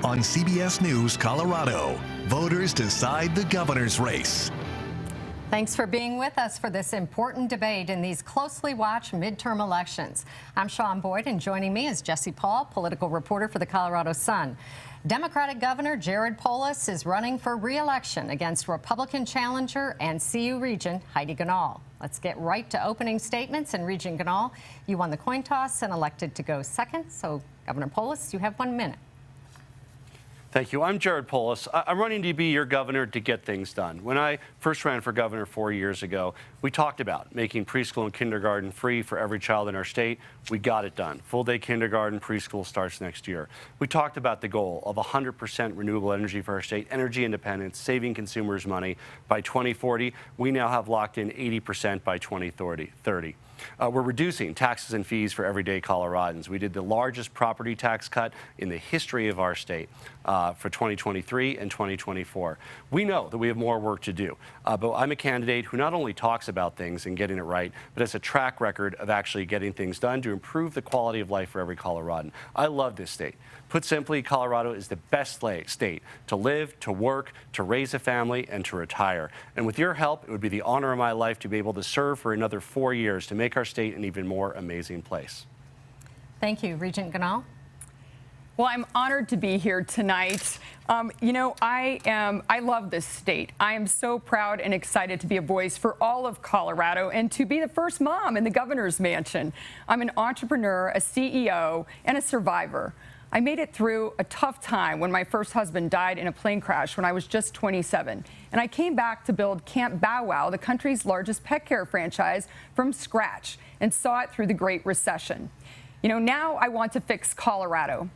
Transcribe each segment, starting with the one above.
on CBS News Colorado. Voters decide the governor's race. Thanks for being with us for this important debate in these closely watched midterm elections. I'm Sean Boyd, and joining me is Jesse Paul, political reporter for the Colorado Sun. Democratic Governor Jared Polis is running for re-election against Republican challenger and CU Regent Heidi Ganahl. Let's get right to opening statements. And Regent Ganahl, you won the coin toss and elected to go second. So, Governor Polis, you have 1 minute. Thank you. I'm Jared Polis. I'm running to be your governor to get things done. When I first ran for governor 4 years ago, we talked about making preschool and kindergarten free for every child in our state. We got it done. Full-day kindergarten, preschool starts next year. We talked about the goal of 100% renewable energy for our state, energy independence, saving consumers money by 2040. We now have locked in 80% by 2030. We're reducing taxes and fees for everyday Coloradans. We did the largest property tax cut in the history of our state for 2023 and 2024. We know that we have more work to do, but I'm a candidate who not only talks about things and getting it right, but has a track record of actually getting things done to improve the quality of life for every Coloradan. I love this state. Put simply, Colorado is the best state to live, to work, to raise a family, and to retire. And with your help, it would be the honor of my life to be able to serve for another 4 years to make our state an even more amazing place. Thank you. Regent Ganahl? Well, I'm honored to be here tonight. I love this state. I am so proud and excited to be a voice for all of Colorado and to be the first mom in the governor's mansion. I'm an entrepreneur, a CEO, and a survivor. I made it through a tough time when my first husband died in a plane crash when I was just 27. And I came back to build Camp Bow Wow, the country's largest pet care franchise, from scratch and saw it through the Great Recession. Now I want to fix Colorado.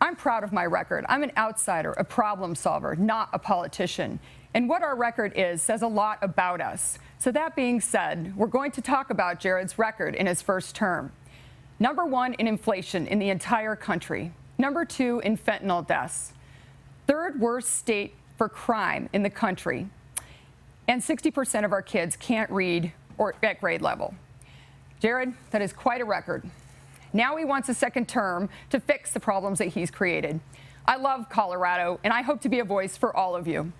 I'm proud of my record. I'm an outsider, a problem solver, not a politician. And what our record is says a lot about us. So that being said, we're going to talk about Jared's record in his first term. Number 1 in inflation in the entire country. Number 2 in fentanyl deaths. Third worst state for crime in the country. And 60% of our kids can't read or at grade level. Jared, that is quite a record. Now he wants a second term to fix the problems that he's created. I love Colorado, and I hope to be a voice for all of you.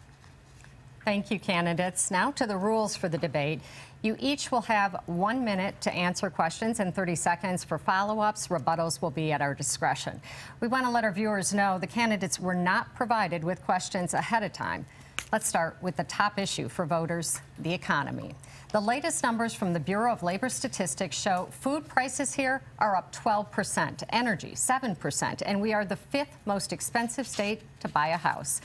Thank you, candidates. Now to the rules for the debate. You each will have 1 minute to answer questions and 30 seconds for follow-ups. Rebuttals will be at our discretion. We want to let our viewers know the candidates were not provided with questions ahead of time. Let's start with the top issue for voters, the economy. The latest numbers from the Bureau of Labor Statistics show food prices here are up 12%, energy 7%, and we are the 5th most expensive state to buy a house.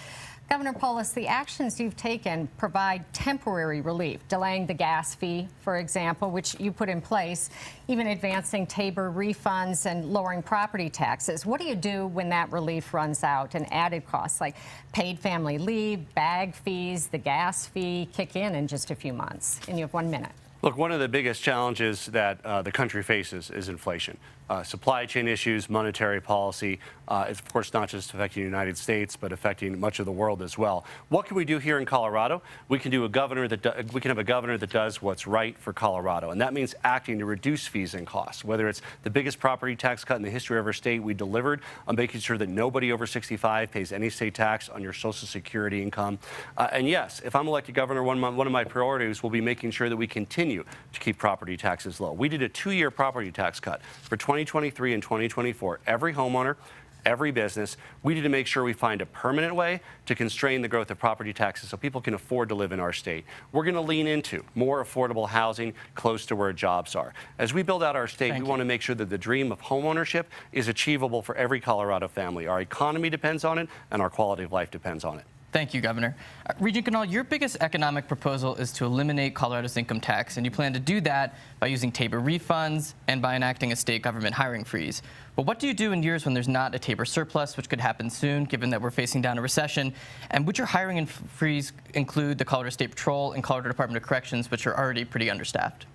Governor Polis, the actions you've taken provide temporary relief, delaying the gas fee, for example, which you put in place, even advancing Tabor refunds and lowering property taxes. What do you do when that relief runs out and added costs like paid family leave, bag fees, the gas fee kick in just a few months? And you have 1 minute. Look, one of the biggest challenges that the country faces is inflation. Supply chain issues, monetary policy. It's, of course, not just affecting the United States, but affecting much of the world as well. What can we do here in Colorado? We can have a governor that does what's right for Colorado, and that means acting to reduce fees and costs. Whether it's the biggest property tax cut in the history of our state, we delivered on making sure that nobody over 65 pays any state tax on your Social Security income. And yes, if I'm elected governor, one of my priorities will be making sure that we continue to keep property taxes low. We did a 2-year property tax cut for 2023 and 2024. Every homeowner, every business, we need to make sure we find a permanent way to constrain the growth of property taxes so people can afford to live in our state. We're going to lean into more affordable housing close to where jobs are. As we build out our state, we want to make sure that the dream of homeownership is achievable for every Colorado family. Our economy depends on it, and our quality of life depends on it. Thank you, Governor. Regent Ganahl, your biggest economic proposal is to eliminate Colorado's income tax, and you plan to do that by using Tabor refunds and by enacting a state government hiring freeze. But what do you do in years when there's not a Tabor surplus, which could happen soon, given that we're facing down a recession? And would your hiring and freeze include the Colorado State Patrol and Colorado Department of Corrections, which are already pretty understaffed?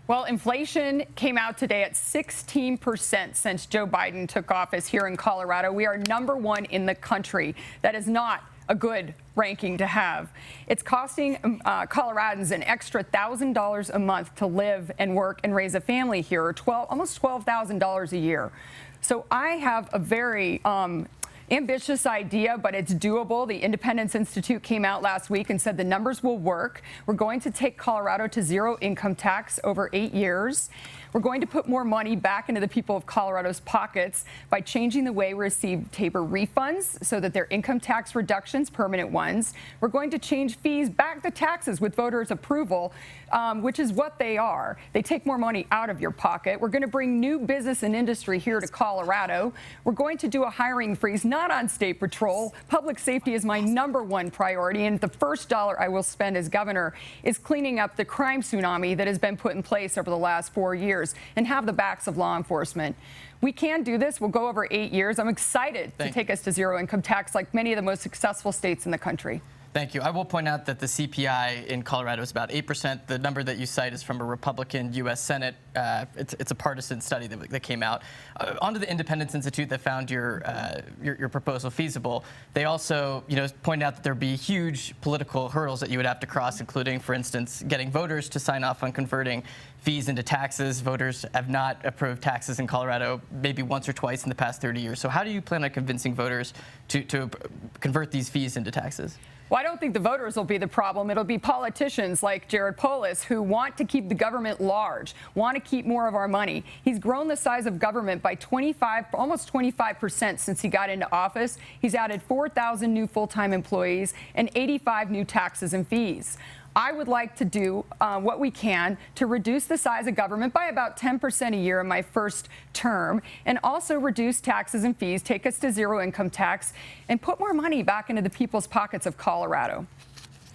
Well, inflation came out today at 16% since Joe Biden took office here in Colorado. We are #1 in the country. That is not a good ranking to have. It's costing Coloradans an extra $1,000 a month to live and work and raise a family here, or almost $12,000 a year. So I have a very Ambitious idea, but it's doable. The Independence Institute came out last week and said the numbers will work. We're going to take Colorado to zero income tax over 8 years. We're going to put more money back into the people of Colorado's pockets by changing the way we receive Tabor refunds so that they're income tax reductions, permanent ones. We're going to change fees back to taxes with voters' approval, which is what they are. They take more money out of your pocket. We're going to bring new business and industry here to Colorado. We're going to do a hiring freeze, not on state patrol. Public safety is my #1 priority, and the first dollar I will spend as governor is cleaning up the crime tsunami that has been put in place over the last 4 years and have the backs of law enforcement. We can do this. We'll go over 8 years. I'm excited to take us to zero income tax like many of the most successful states in the country. Thank you. I will point out that the CPI in Colorado is about 8%. The number that you cite is from a Republican U.S. Senate. It's a partisan study that came out. Onto the Independence Institute that found your proposal feasible. They also, point out that there'd be huge political hurdles that you would have to cross, including, for instance, getting voters to sign off on converting fees into taxes. Voters have not approved taxes in Colorado maybe once or twice in the past 30 years. So how do you plan on convincing voters to convert these fees into taxes? Well, I don't think the voters will be the problem. It'll be politicians like Jared Polis who want to keep the government large, want to keep more of our money. He's grown the size of government by almost 25% since he got into office. He's added 4,000 new full-time employees and 85 new taxes and fees. I would like to do what we can to reduce the size of government by about 10% a year in my first term, and also reduce taxes and fees, take us to zero income tax, and put more money back into the people's pockets of Colorado.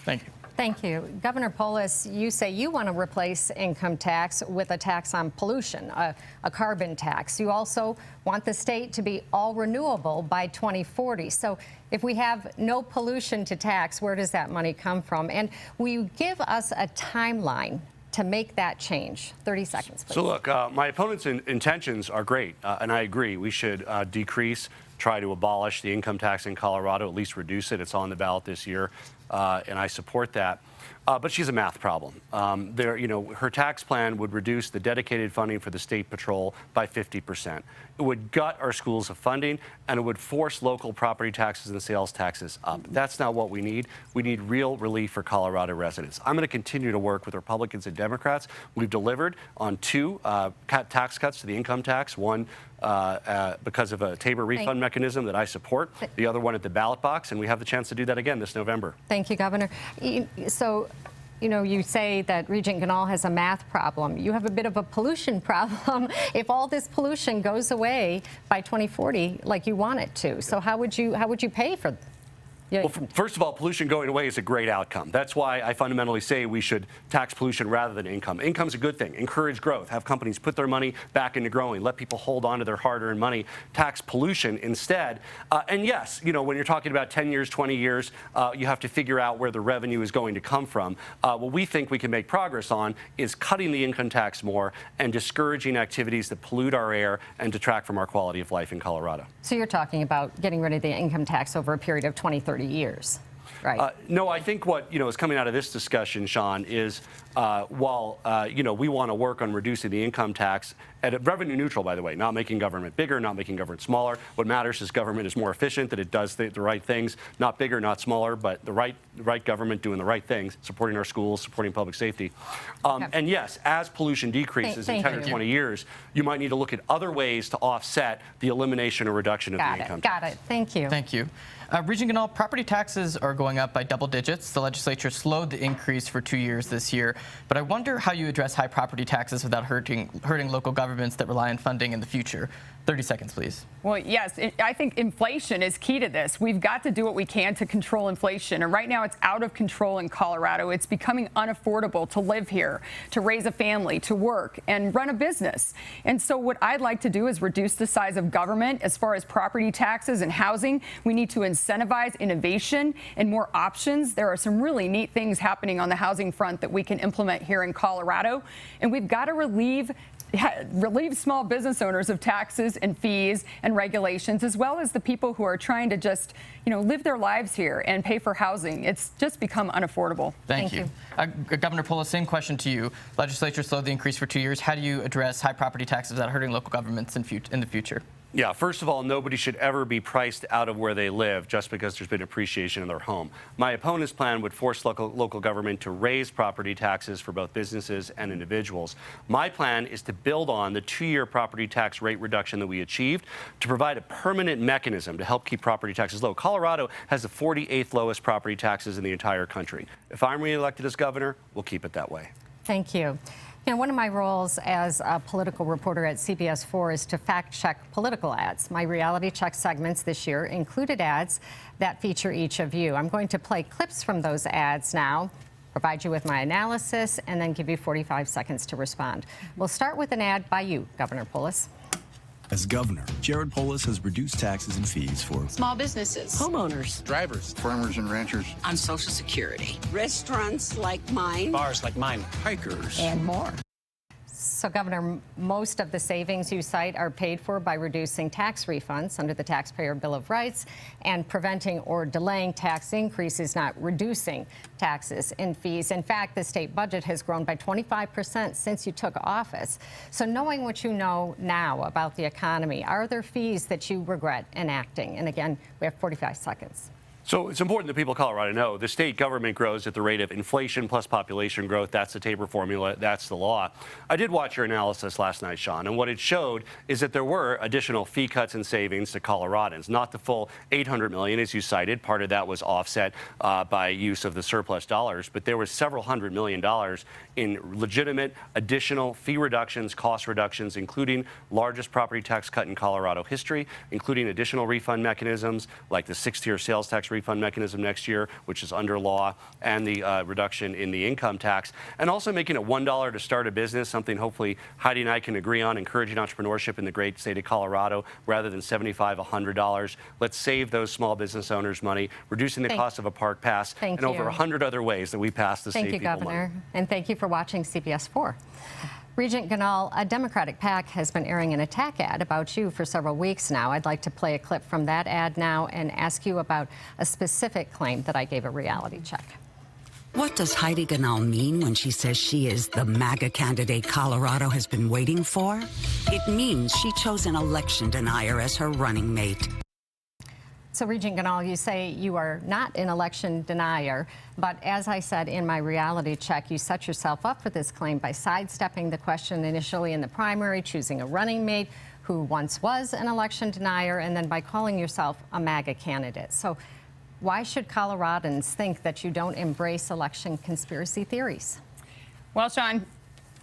Thank you. Thank you. Governor Polis, you say you want to replace income tax with a tax on pollution, a carbon tax. You also want the state to be all renewable by 2040. So if we have no pollution to tax, where does that money come from? And will you give us a timeline to make that change? 30 seconds, please. So look, my opponent's intentions are great, and I agree. We should decrease, try to abolish the income tax in Colorado, at least reduce it. It's on the ballot this year, and I support that. But she's a math problem. Her tax plan would reduce the dedicated funding for the state patrol by 50%. It would gut our schools of funding, and it would force local property taxes and sales taxes up. That's not what we need. We need real relief for Colorado residents. I'm going to continue to work with Republicans and Democrats. We've delivered on 2 tax cuts to the income tax, one because of a Tabor refund mechanism that I support, the other one at the ballot box, and we have the chance to do that again this November. Thank you, Governor. So, you say that Regent Ganal has a math problem. You have a bit of a pollution problem if all this pollution goes away by 2040 like you want it to. So how would you pay for Well, first of all, pollution going away is a great outcome. That's why I fundamentally say we should tax pollution rather than income. Income's a good thing. Encourage growth. Have companies put their money back into growing. Let people hold on to their hard-earned money. Tax pollution instead. And yes, when you're talking about 10 years, 20 years, you have to figure out where the revenue is going to come from. What we think we can make progress on is cutting the income tax more and discouraging activities that pollute our air and detract from our quality of life in Colorado. So you're talking about getting rid of the income tax over a period of 20, 30 years, right? No, I think what is coming out of this discussion, Sean, is while we want to work on reducing the income tax at revenue neutral, by the way, not making government bigger, not making government smaller. What matters is government is more efficient, that it does the right things, not bigger, not smaller, but the right government doing the right things, supporting our schools, supporting public safety. And yes, as pollution decreases in 10 or 20 years, you might need to look at other ways to offset the elimination or reduction of the income tax. Got it. Thank you. Thank you. Regent Ganal, property taxes are going up by double digits. The legislature slowed the increase for 2 years this year. But I wonder how you address high property taxes without hurting local governments that rely on funding in the future. 30 seconds, please. Well, yes, I think inflation is key to this. We've got to do what we can to control inflation. And right now it's out of control in Colorado. It's becoming unaffordable to live here, to raise a family, to work, and run a business. And so what I'd like to do is reduce the size of government as far as property taxes and housing. We need to incentivize innovation and more options. There are some really neat things happening on the housing front that we can implement here in Colorado. And we've got to relieve small business owners of taxes and fees and regulations, as well as the people who are trying to just, live their lives here and pay for housing. It's just become unaffordable. Thank you. Governor Polis, same question to you. Legislature slowed the increase for 2 years. How do you address high property taxes without hurting local governments in the future? Yeah, first of all, nobody should ever be priced out of where they live just because there's been appreciation in their home. My opponent's plan would force local government to raise property taxes for both businesses and individuals. My plan is to build on the 2-year property tax rate reduction that we achieved to provide a permanent mechanism to help keep property taxes low. Colorado has the 48th lowest property taxes in the entire country. If I'm reelected as governor, we'll keep it that way. Thank you. You know, one of my roles as a political reporter at CBS 4 is to fact-check political ads. My reality check segments this year included ads that feature each of you. I'm going to play clips from those ads now, provide you with my analysis, and then give you 45 seconds to respond. We'll start with an ad by you, Governor Polis. As governor, Jared Polis has reduced taxes and fees for small businesses, homeowners, drivers, farmers and ranchers, on Social Security, restaurants like mine, bars like mine, hikers, and more. So, Governor, most of the savings you cite are paid for by reducing tax refunds under the Taxpayer Bill of Rights and preventing or delaying tax increases, not reducing taxes and fees. In fact, the state budget has grown by 25% since you took office. So, knowing what you know now about the economy, are there fees that you regret enacting? And again, we have 45 seconds. So it's important that people of Colorado know the state government grows at the rate of inflation plus population growth. That's the Tabor formula. That's the law. I did watch your analysis last night, Sean, and what it showed is that there were additional fee cuts and savings to Coloradans. Not the full $800 million, as you cited. Part of that was offset by use of the surplus dollars, but there was several $100 million in legitimate additional fee reductions, cost reductions, including largest property tax cut in Colorado history, including additional refund mechanisms like the 6-tier sales tax refund mechanism next year, which is under law, and the reduction in the income tax, and also making it $1 to start a business, something hopefully Heidi and I can agree on, encouraging entrepreneurship in the great state of Colorado rather than $75, $100. Let's save those small business owners money, reducing the cost of a park pass, and over 100 other ways that we pass to save people money. Thank you, Governor, and thank you for watching CBS 4. Regent Ganal, a Democratic PAC has been airing an attack ad about you for several weeks now. I'd like to play a clip from that ad now and ask you about a specific claim that I gave a reality check. What does Heidi Ganal mean when she says she is the MAGA candidate Colorado has been waiting for? It means she chose an election denier as her running mate. So, Regent Ganal, you say you are not an election denier, but as I said in my reality check, you set yourself up for this claim by sidestepping the question initially in the primary, choosing a running mate who once was an election denier, and then by calling yourself a MAGA candidate. So why should Coloradans think that you don't embrace election conspiracy theories? Well, Sean,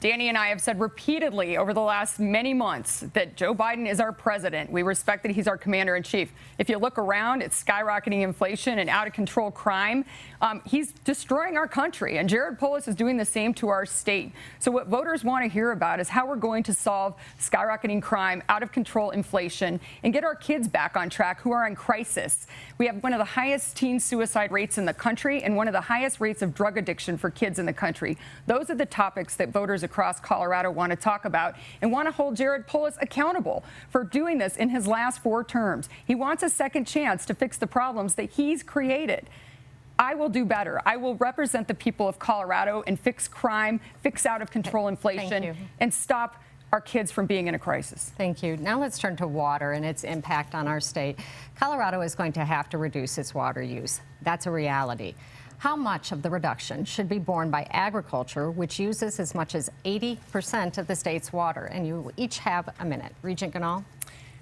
Danny and I have said repeatedly over the last many months that Joe Biden is our president. We respect that he's our commander-in-chief. If you look around at skyrocketing inflation and out-of-control crime, he's destroying our country, and Jared Polis is doing the same to our state. So what voters want to hear about is how we're going to solve skyrocketing crime, out-of-control inflation, and get our kids back on track who are in crisis. We have one of the highest teen suicide rates in the country and one of the highest rates of drug addiction for kids in the country. Those are the topics that voters across Colorado want to talk about and want to hold Jared Polis accountable for doing this in his last 4 terms. He wants a second chance to fix the problems that he's created. I will do better. I will represent the people of Colorado and fix crime, fix out-of-control inflation, and stop our kids from being in a crisis. Thank you. Now let's turn to water and its impact on our state. Colorado is going to have to reduce its water use. That's a reality. How much of the reduction should be borne by agriculture, which uses as much as 80% of the state's water? And you each have a minute. Regent Ganal?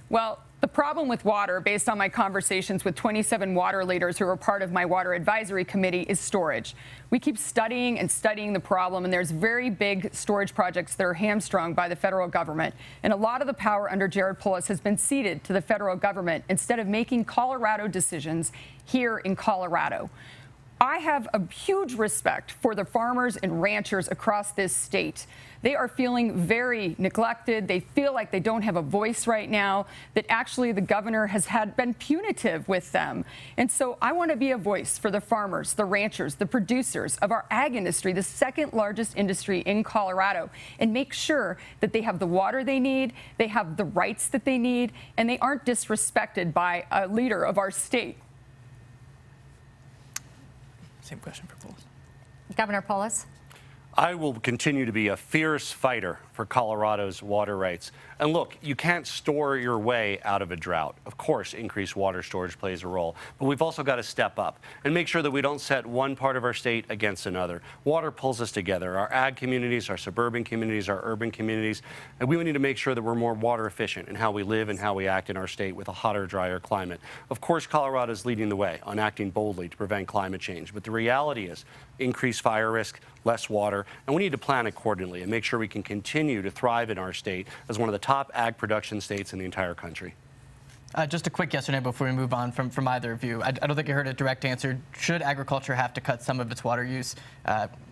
Well, the problem with water, based on my conversations with 27 water leaders who are part of my water advisory committee, is storage. We keep studying and studying the problem, and there's very big storage projects that are hamstrung by the federal government. And a lot of the power under Jared Polis has been ceded to the federal government instead of making Colorado decisions here in Colorado. I have a huge respect for the farmers and ranchers across this state. They are feeling very neglected. They feel like they don't have a voice right now, that actually the governor has been punitive with them. And so I want to be a voice for the farmers, the ranchers, the producers of our ag industry, the second largest industry in Colorado, and make sure that they have the water they need, they have the rights that they need, and they aren't disrespected by a leader of our state. Same question for Polis. Governor Polis? I will continue to be a fierce fighter for Colorado's water rights. And look, you can't store your way out of a drought. Of course, increased water storage plays a role, but we've also got to step up and make sure that we don't set one part of our state against another. Water pulls us together, our ag communities, our suburban communities, our urban communities, and we need to make sure that we're more water efficient in how we live and how we act in our state with a hotter, drier climate. Of course, Colorado is leading the way on acting boldly to prevent climate change, but the reality is increased fire risk, less water, and we need to plan accordingly and make sure we can continue to thrive in our state as one of the top ag production states in the entire country. Just a quick yes or no before we move on from either of you. I don't think I heard a direct answer. Should agriculture have to cut some of its water use?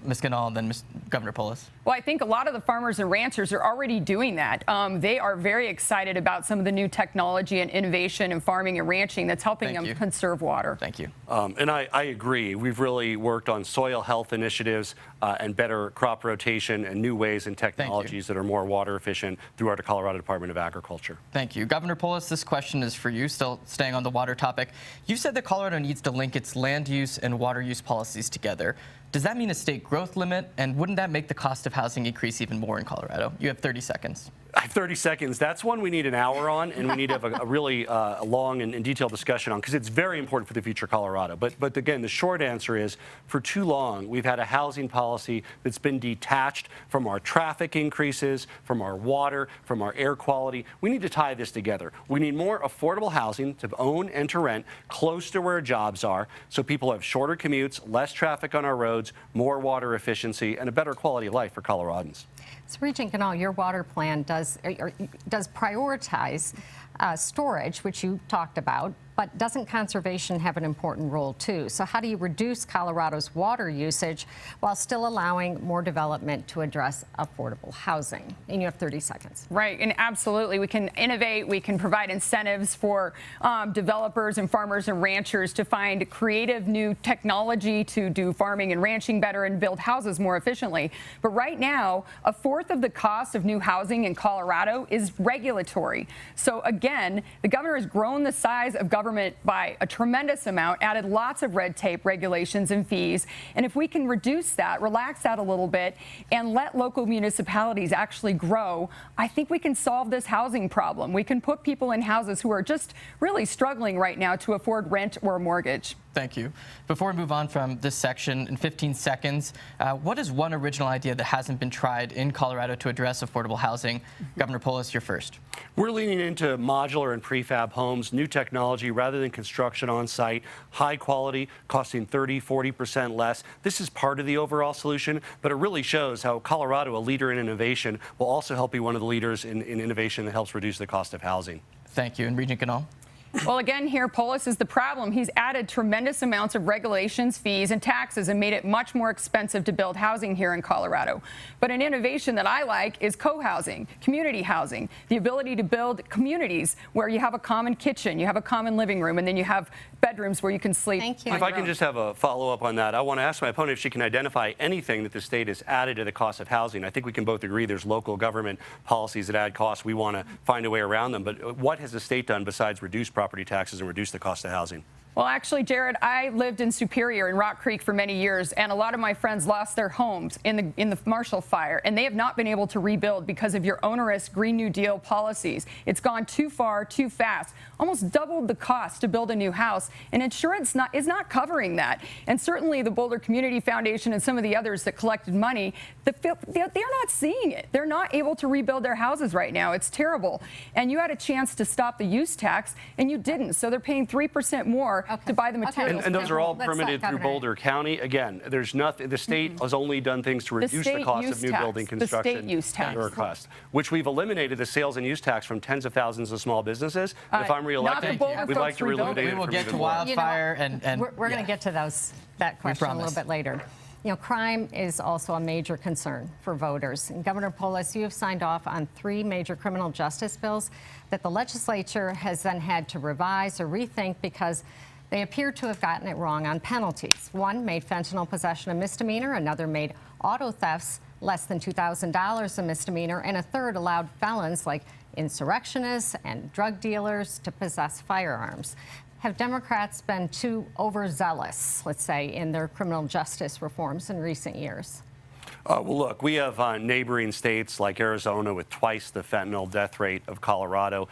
Ms. Ganal and then Governor Polis. Well, I think a lot of the farmers and ranchers are already doing that. They are very excited about some of the new technology and innovation in farming and ranching that's helping them conserve water. Thank you. And I agree. We've really worked on soil health initiatives and better crop rotation and new ways and technologies that are more water efficient through our Colorado Department of Agriculture. Thank you. Governor Polis, this question is for you, still staying on the water topic. You said that Colorado needs to link its land use and water use policies together. Does that mean a state growth limit? And wouldn't that make the cost of housing increase even more in Colorado? You have 30 seconds. I have 30 seconds. That's one we need an hour on, and we need to have a really long and detailed discussion on, because it's very important for the future of Colorado. But again, the short answer is, for too long, we've had a housing policy that's been detached from our traffic increases, from our water, from our air quality. We need to tie this together. We need more affordable housing to own and to rent close to where jobs are, so people have shorter commutes, less traffic on our roads, more water efficiency, and a better quality of life for Coloradans. So, Regent Ganal, your water plan does prioritize storage, which you talked about, but doesn't conservation have an important role too? So how do you reduce Colorado's water usage while still allowing more development to address affordable housing? And you have 30 seconds. Right, and absolutely. We can innovate. We can provide incentives for developers and farmers and ranchers to find creative new technology to do farming and ranching better and build houses more efficiently. But right now, a fourth of the cost of new housing in Colorado is regulatory. So again, the governor has grown the size of government by a tremendous amount, added lots of red tape, regulations, and fees. And if we can reduce that, relax that a little bit, and let local municipalities actually grow, I think we can solve this housing problem. We can put people in houses who are just really struggling right now to afford rent or a mortgage. Thank you. Before we move on from this section, in 15 seconds, what is one original idea that hasn't been tried in Colorado to address affordable housing? Governor Polis, you're first. We're leaning into modular and prefab homes, new technology rather than construction on site, high quality, costing 30–40% less. This is part of the overall solution, but it really shows how Colorado, a leader in innovation, will also help be one of the leaders in innovation that helps reduce the cost of housing. Thank you. And Regent Ganal? Well, again, here, Polis is the problem. He's added tremendous amounts of regulations, fees, and taxes and made it much more expensive to build housing here in Colorado. But an innovation that I like is co-housing, community housing, the ability to build communities where you have a common kitchen, you have a common living room, and then you have bedrooms where you can sleep. Thank you. If I can just have a follow-up on that, I want to ask my opponent if she can identify anything that the state has added to the cost of housing. I think we can both agree there's local government policies that add costs. We want to find a way around them. But what has the state done besides reduce property taxes and reduce the cost of housing? Well, actually, Jared, I lived in Superior in Rock Creek for many years, and a lot of my friends lost their homes in the Marshall Fire, and they have not been able to rebuild because of your onerous Green New Deal policies. It's gone too far, too fast, almost doubled the cost to build a new house, and insurance is not covering that. And certainly the Boulder Community Foundation and some of the others that collected money, they're not seeing it. They're not able to rebuild their houses right now. It's terrible. And you had a chance to stop the use tax, and you didn't. So they're paying 3% more to buy the materials. And those are all permitted through Boulder County. Again, there's nothing. The state has only done things to reduce the cost of new building construction. The state use tax. Cost, which we've eliminated the sales and use tax from tens of thousands of small businesses. If I'm reelected, we'd like to eliminate it. We will get to wildfire, and we're going to get to that question a little bit later. You know, crime is also a major concern for voters. And Governor Polis, you have signed off on 3 major criminal justice bills that the legislature has then had to revise or rethink because they appear to have gotten it wrong on penalties. One made fentanyl possession a misdemeanor, another made auto thefts less than $2,000 a misdemeanor, and a third allowed felons like insurrectionists and drug dealers to possess firearms. Have Democrats been too overzealous, let's say, in their criminal justice reforms in recent years? Well, look, we have neighboring states like Arizona with twice the fentanyl death rate of Colorado,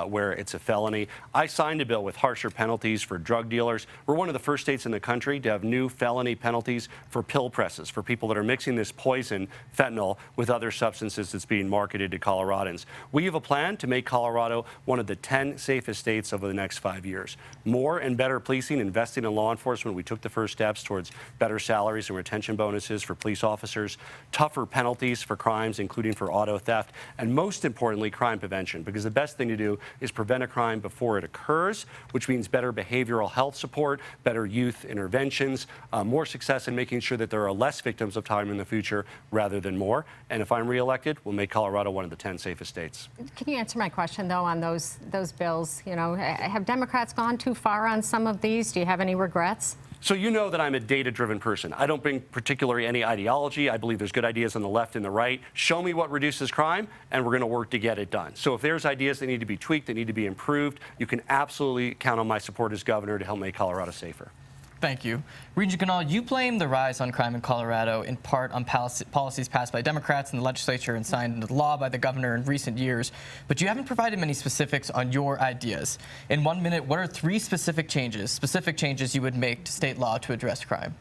where it's a felony. I signed a bill with harsher penalties for drug dealers. We're one of the first states in the country to have new felony penalties for pill presses, for people that are mixing this poison, fentanyl, with other substances that's being marketed to Coloradans. We have a plan to make Colorado one of the 10 safest states over the next 5 years. More and better policing, investing in law enforcement. We took the first steps towards better salaries and retention bonuses for police officers, tougher penalties for crimes, including for auto theft, and most importantly, crime prevention, because the best thing to do is prevent a crime before it occurs, which means better behavioral health support, better youth interventions, more success in making sure that there are less victims of crime in the future rather than more. And if I'm reelected, we'll make Colorado one of the 10 safest states. Can you answer my question, though, on those bills? You know, have Democrats gone too far on some of these? Do you have any regrets? So you know that I'm a data-driven person. I don't bring particularly any ideology. I believe there's good ideas on the left and the right. Show me what reduces crime, and we're going to work to get it done. So if there's ideas that need to be tweaked, that need to be improved, you can absolutely count on my support as governor to help make Colorado safer. Thank you. Regent Ganal, you blame the rise on crime in Colorado in part on policies passed by Democrats in the legislature and signed into law by the governor in recent years, but you haven't provided many specifics on your ideas. In 1 minute, what are 3 specific changes you would make to state law to address crime?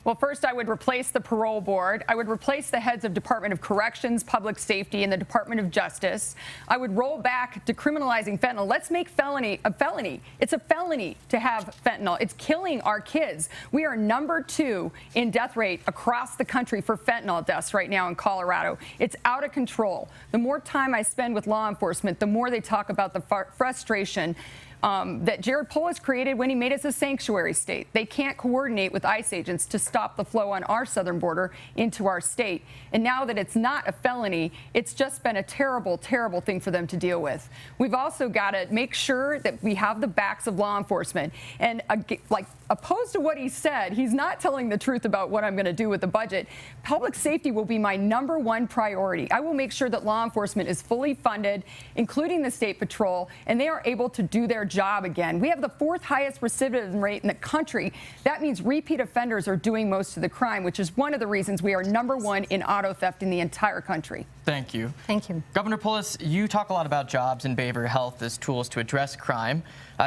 Well, first, I would replace the parole board. I would replace the heads of Department of Corrections, Public Safety, and the Department of Justice. I would roll back decriminalizing fentanyl. Let's make felony a felony. It's a felony to have fentanyl. It's killing our kids. We are #2 in death rate across the country for fentanyl deaths right now in Colorado. It's out of control. The more time I spend with law enforcement, the more they talk about the frustration that Jared Polis created when he made us a sanctuary state. They can't coordinate with ICE agents to stop the flow on our southern border into our state. And now that it's not a felony, it's just been a terrible, terrible thing for them to deal with. We've also got to make sure that we have the backs of law enforcement. And like opposed to what he said, he's not telling the truth about what I'm going to do with the budget. Public safety will be my #1 priority. I will make sure that law enforcement is fully funded, including the State Patrol, and they are able to do their job again. We have the 4th highest recidivism rate in the country. That means repeat offenders are doing most of the crime, which is one of the reasons we are #1 in auto theft in the entire country. Thank you. Thank you. Governor Polis, you talk a lot about jobs and behavioral health as tools to address crime.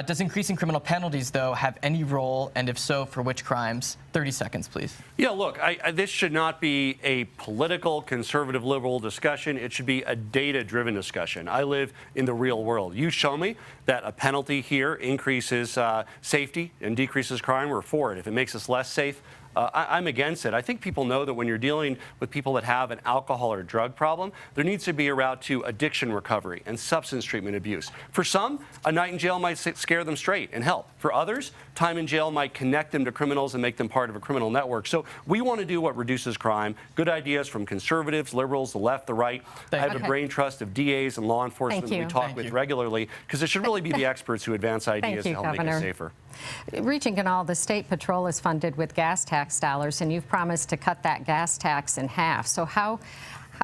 Does increasing criminal penalties, though, have any role, and if so, for which crimes? 30 seconds, please. Yeah, look, this should not be a political, conservative, liberal discussion. It should be a data-driven discussion. I live in the real world. You show me that a penalty here increases safety and decreases crime, we're for it. If it makes us less safe, I'm against it. I think people know that when you're dealing with people that have an alcohol or drug problem, there needs to be a route to addiction recovery and substance treatment abuse. For some, a night in jail might scare them straight and help. For others, time in jail might connect them to criminals and make them part of a criminal network. So we want to do what reduces crime. Good ideas from conservatives, liberals, the left, the right. I have a brain trust of DAs and law enforcement that we talk with regularly, because it should really be the experts who advance ideas to help make it safer. Regent Ganal, the State Patrol is funded with gas tax dollars, and you've promised to cut that gas tax in half. So how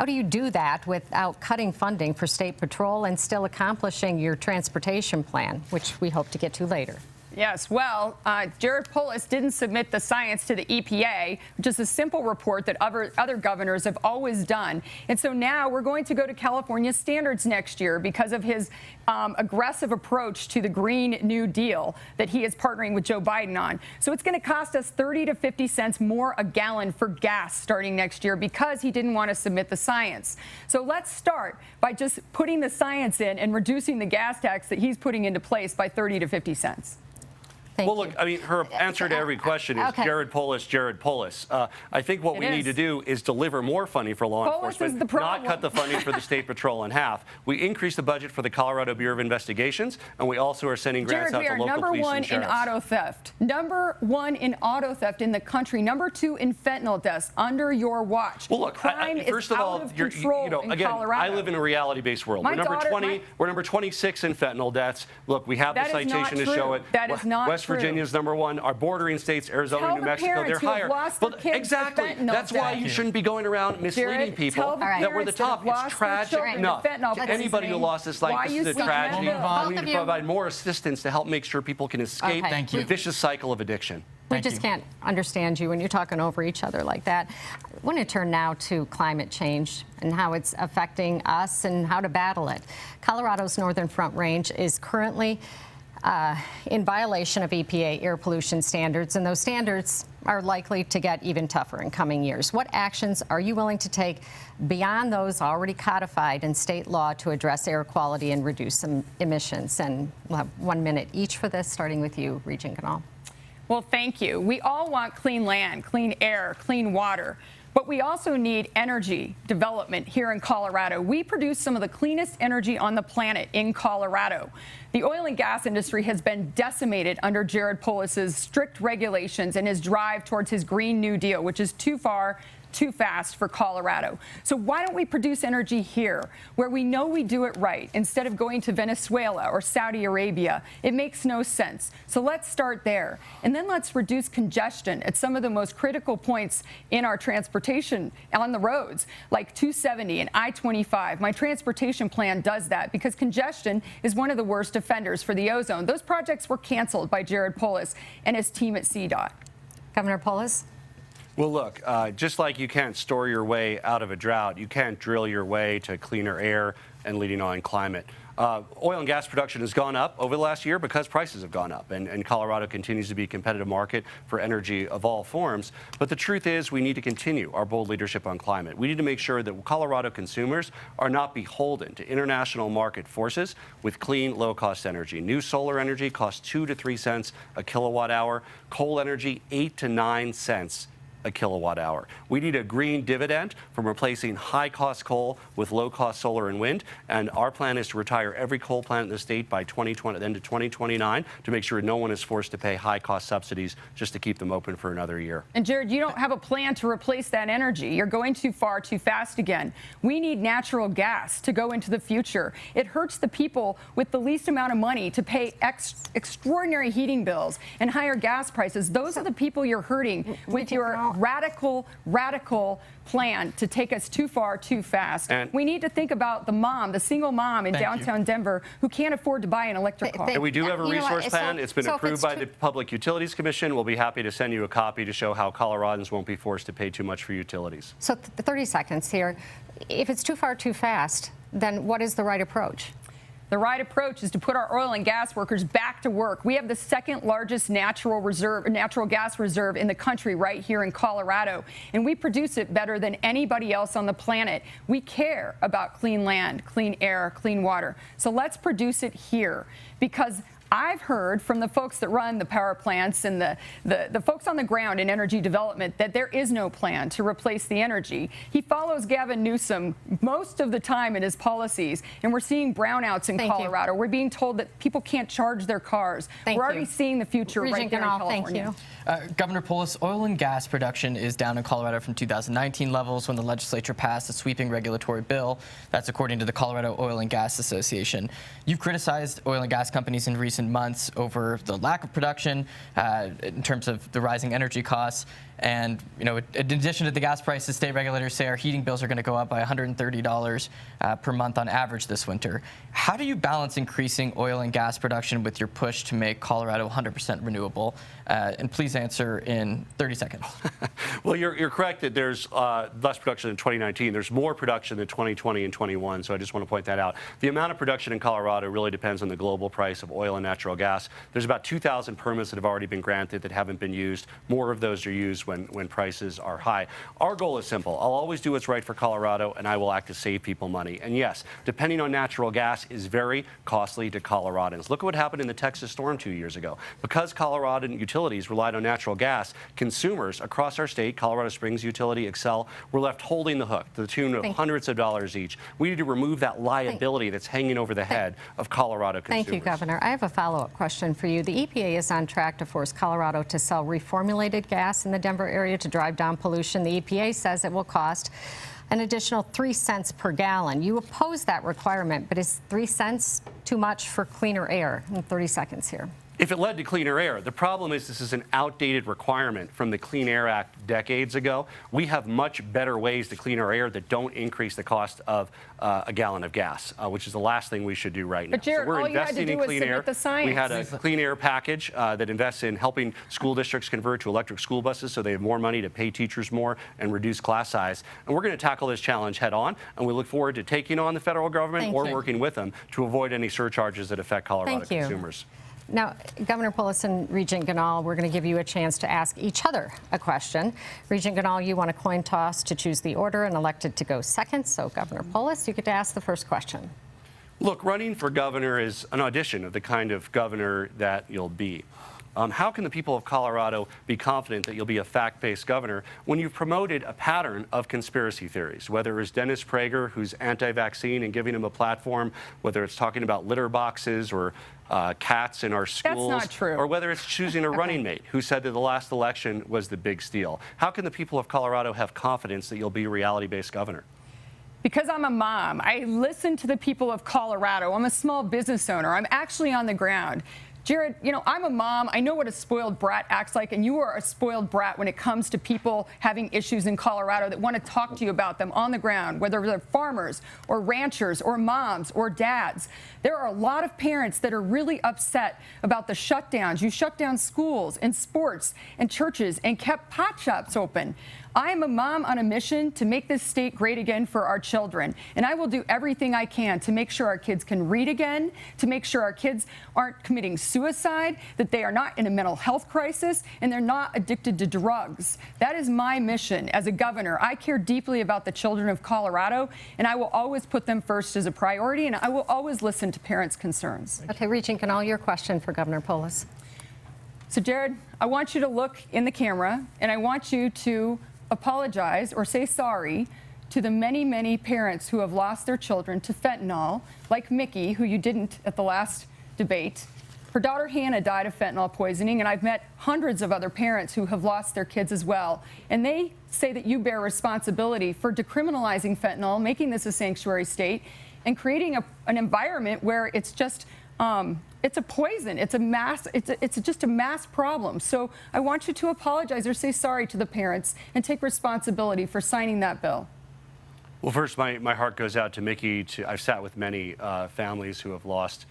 do you do that without cutting funding for State Patrol and still accomplishing your transportation plan, which we hope to get to later? Yes, well, Jared Polis didn't submit the science to the EPA, which is a simple report that other governors have always done. And so now we're going to go to California standards next year because of his aggressive approach to the Green New Deal that he is partnering with Joe Biden on. So it's going to cost us 30 to 50 cents more a gallon for gas starting next year because he didn't want to submit the science. So let's start by just putting the science in and reducing the gas tax that he's putting into place by 30 to 50 cents. Well, look, I mean, her answer to every question is Jared Polis, Jared Polis. I think what we need to do is deliver more funding for law enforcement, not cut the funding for the State Patrol in half. We increased the budget for the Colorado Bureau of Investigations, and we also are sending grants out to local police and sheriffs. #1 in auto theft. #1 in auto theft in the country. #2 in fentanyl deaths under your watch. Well, look, crime first of all, is out of control in again, Colorado. I live in a reality-based world. We're number 20. We're number 26 in fentanyl deaths. Look, we have the citation to show it. That is not West Virginia's #1. Our bordering states, Arizona, New Mexico, they're higher. Well, exactly. That's why you shouldn't be going around misleading people that we're the top. It's tragic enough. To anybody who lost his life, this is a tragedy. We need to provide more assistance to help make sure people can escape the vicious cycle of addiction. We just can't understand you when you're talking over each other like that. I want to turn now to climate change and how it's affecting us and how to battle it. Colorado's Northern Front Range is currently in violation of EPA air pollution standards, and those standards are likely to get even tougher in coming years. What actions are you willing to take beyond those already codified in state law to address air quality and reduce some emissions? And we'll have 1 minute each for this, starting with you, Regent Ganal. Well, thank you. We all want clean land, clean air, clean water. But we also need energy development here in Colorado. We produce some of the cleanest energy on the planet in Colorado. The oil and gas industry has been decimated under Jared Polis's strict regulations and his drive towards his Green New Deal, which is too far, too fast for Colorado. So why don't we produce energy here where we know we do it right instead of going to Venezuela or Saudi Arabia? It makes no sense. So let's start there. And then let's reduce congestion at some of the most critical points in our transportation on the roads, like 270 and I-25. My transportation plan does that because congestion is one of the worst offenders for the ozone. Those projects were canceled by Jared Polis and his team at CDOT. Governor Polis? Well, look, just like you can't store your way out of a drought, you can't drill your way to cleaner air and leading on climate. Oil and gas production has gone up over the last year because prices have gone up, and Colorado continues to be a competitive market for energy of all forms. But the truth is we need to continue our bold leadership on climate. We need to make sure that Colorado consumers are not beholden to international market forces with clean, low-cost energy. New solar energy costs 2 to 3 cents a kilowatt hour. Coal energy, 8 to 9 cents a kilowatt hour. We need a green dividend from replacing high-cost coal with low-cost solar and wind, and our plan is to retire every coal plant in the state by 2020, then to 2029, to make sure no one is forced to pay high-cost subsidies just to keep them open for another year. And Jared, you don't have a plan to replace that energy. You're going too far, too fast again. We need natural gas to go into the future. It hurts the people with the least amount of money to pay extraordinary heating bills and higher gas prices. Those are the people you're hurting with your radical plan to take us too far, too fast. And we need to think about the mom, the single mom in downtown Denver who can't afford to buy an electric car. And we do have a resource plan. It's been approved by the Public Utilities Commission. We'll be happy to send you a copy to show how Coloradans won't be forced to pay too much for utilities. So 30 seconds here. If it's too far, too fast, then what is the right approach? The right approach is to put our oil and gas workers back to work. We have the second largest natural gas reserve in the country right here in Colorado, and we produce it better than anybody else on the planet. We care about clean land, clean air, clean water. So let's produce it here, because I've heard from the folks that run the power plants and the folks on the ground in energy development that there is no plan to replace the energy. He follows Gavin Newsom most of the time in his policies, and we're seeing brownouts in Colorado. We're being told that people can't charge their cars. We're already seeing the future right here in California. Governor Polis, oil and gas production is down in Colorado from 2019 levels when the legislature passed a sweeping regulatory bill. That's according to the Colorado Oil and Gas Association. You've criticized oil and gas companies in recent months over the lack of production in terms of the rising energy costs. And, you know, in addition to the gas prices, state regulators say our heating bills are going to go up by $130 per month on average this winter. How do you balance increasing oil and gas production with your push to make Colorado 100% renewable? And please answer in 30 seconds. Well, you're correct that there's less production in 2019. There's more production than 2020 and 21, so I just want to point that out. The amount of production in Colorado really depends on the global price of oil and natural gas. There's about 2,000 permits that have already been granted that haven't been used. More of those are used when prices are high. Our goal is simple. I'll always do what's right for Colorado, and I will act to save people money. And yes, depending on natural gas is very costly to Coloradans. Look at what happened in the Texas storm 2 years ago. Because Coloradan utilities relied on natural gas, consumers across our state, Colorado Springs Utility, Xcel, were left holding the hook to the tune of hundreds of dollars each. We need to remove that liability that's hanging over the head of Colorado consumers. Thank you, Governor. I have a follow-up question for you. The EPA is on track to force Colorado to sell reformulated gas in the Denver area to drive down pollution. The EPA says it will cost an additional 3 cents per gallon. You oppose that requirement, but is 3 cents too much for cleaner air? In 30 seconds here. If it led to cleaner air, the problem is this is an outdated requirement from the Clean Air Act decades ago. We have much better ways to clean our air that don't increase the cost of a gallon of gas, which is the last thing we should do right now. But Jared, so we're all you had to investing do in was clean submit air. the science. We had a clean air package that invests in helping school districts convert to electric school buses so they have more money to pay teachers more and reduce class size. And we're going to tackle this challenge head on, and we look forward to taking on the federal government or working with them to avoid any surcharges that affect Colorado consumers. Now, Governor Polis and Regent Ganal, we're going to give you a chance to ask each other a question. Regent Ganal, you want a coin toss to choose the order and elected to go second. So, Governor Polis, you get to ask the first question. Look, running for governor is an audition of the kind of governor that you'll be. How can the people of Colorado be confident that you'll be a fact-based governor when you've promoted a pattern of conspiracy theories, whether it was Dennis Prager, who's anti-vaccine and giving him a platform, whether it's talking about litter boxes or cats in our schools, That's not true. or whether it's choosing a running mate who said that the last election was the big steal. How can the people of Colorado have confidence that you'll be a reality-based governor? Because I'm a mom. I listen to the people of Colorado. I'm a small business owner. I'm actually on the ground. Jared, you know, I'm a mom. I know what a spoiled brat acts like, and you are a spoiled brat when it comes to people having issues in Colorado that want to talk to you about them on the ground, whether they're farmers or ranchers or moms or dads. There are a lot of parents that are really upset about the shutdowns. You shut down schools and sports and churches and kept pot shops open. I am a mom on a mission to make this state great again for our children, and I will do everything I can to make sure our kids can read again, to make sure our kids aren't committing suicide, that they are not in a mental health crisis, and they're not addicted to drugs. That is my mission as a governor. I care deeply about the children of Colorado, and I will always put them first as a priority, and I will always listen to parents' concerns. Okay, Regent Ganal, your question for Governor Polis. So, Jared, I want you to look in the camera, and I want you to apologize or say sorry to the many, many parents who have lost their children to fentanyl, like Mickey, who you didn't at the last debate. Her daughter Hannah died of fentanyl poisoning, and I've met hundreds of other parents who have lost their kids as well. And they say that you bear responsibility for decriminalizing fentanyl, making this a sanctuary state, and creating an environment where it's just it's a poison. It's just a mass problem. So I want you to apologize or say sorry to the parents and take responsibility for signing that bill. Well, first, my heart goes out to Mickey. I've sat with many families who have lost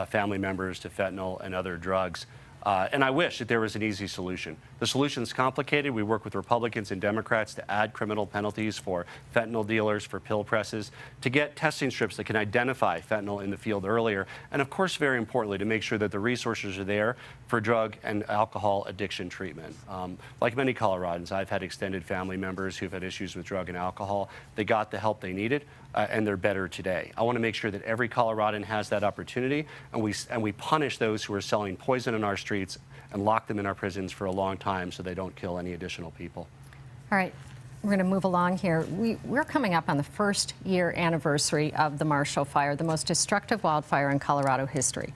family members to fentanyl and other drugs. And I wish that there was an easy solution. The solution's complicated. We work with Republicans and Democrats to add criminal penalties for fentanyl dealers, for pill presses, to get testing strips that can identify fentanyl in the field earlier, and of course, very importantly, to make sure that the resources are there for drug and alcohol addiction treatment. Like many Coloradans, I've had extended family members who've had issues with drug and alcohol. They got the help they needed, and they're better today. I want to make sure that every Coloradan has that opportunity, and we punish those who are selling poison in our streets and lock them in our prisons for a long time so they don't kill any additional people. All right, we're going to move along here. We're coming up on the first year anniversary of the Marshall Fire, the most destructive wildfire in Colorado history.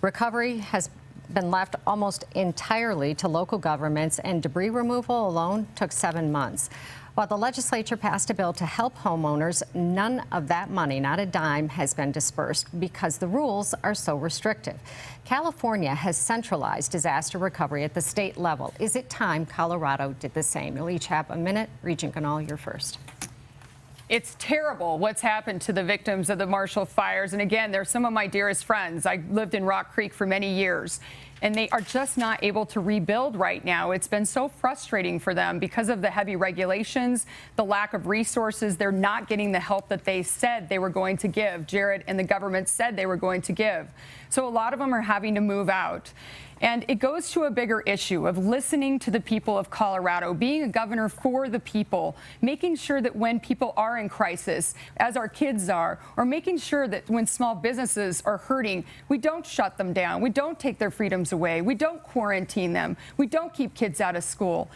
Recovery has been left almost entirely to local governments, and debris removal alone took 7 months. While the legislature passed a bill to help homeowners, none of that money, not a dime, has been dispersed because the rules are so restrictive. California has centralized disaster recovery at the state level. Is it time Colorado did the same? You'll each have a minute. Regent Ganal, you're first. It's terrible what's happened to the victims of the Marshall fires. And again, they're some of my dearest friends. I lived in Rock Creek for many years, and they are just not able to rebuild right now. It's been so frustrating for them because of the heavy regulations, the lack of resources. They're not getting the help that they said they were going to give. Jared and the government said they were going to give. So a lot of them are having to move out. And it goes to a bigger issue of listening to the people of Colorado, being a governor for the people, making sure that when people are in crisis, as our kids are, or making sure that when small businesses are hurting, we don't shut them down, we don't take their freedoms away, we don't quarantine them, we don't keep kids out of school.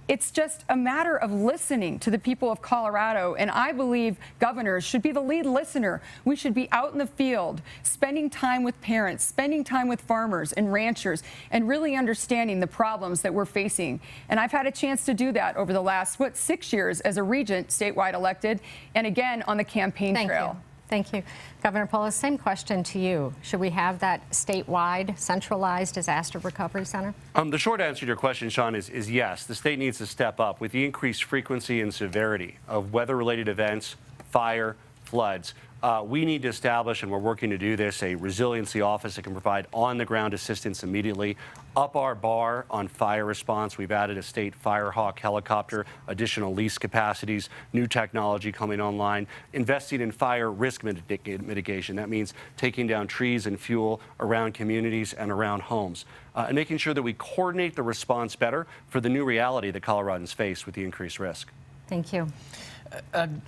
It's just a matter of listening to the people of Colorado, and I believe governors should be the lead listener. We should be out in the field, spending time with parents, spending time with farmers and ranchers, and really understanding the problems that we're facing. And I've had a chance to do that over the last, 6 years as a regent, statewide elected, and again on the campaign trail. Thank you. Governor Polis, same question to you. Should we have that statewide, centralized disaster recovery center? The short answer to your question, Sean, is yes. The state needs to step up with the increased frequency and severity of weather-related events, fire, floods. We need to establish, and we're working to do this, a resiliency office that can provide on-the-ground assistance immediately. Up our bar on fire response. We've added a state Firehawk helicopter, additional lease capacities, new technology coming online, investing in fire risk mitigation. That means taking down trees and fuel around communities and around homes, and making sure that we coordinate the response better for the new reality that Coloradans face with the increased risk. Thank you.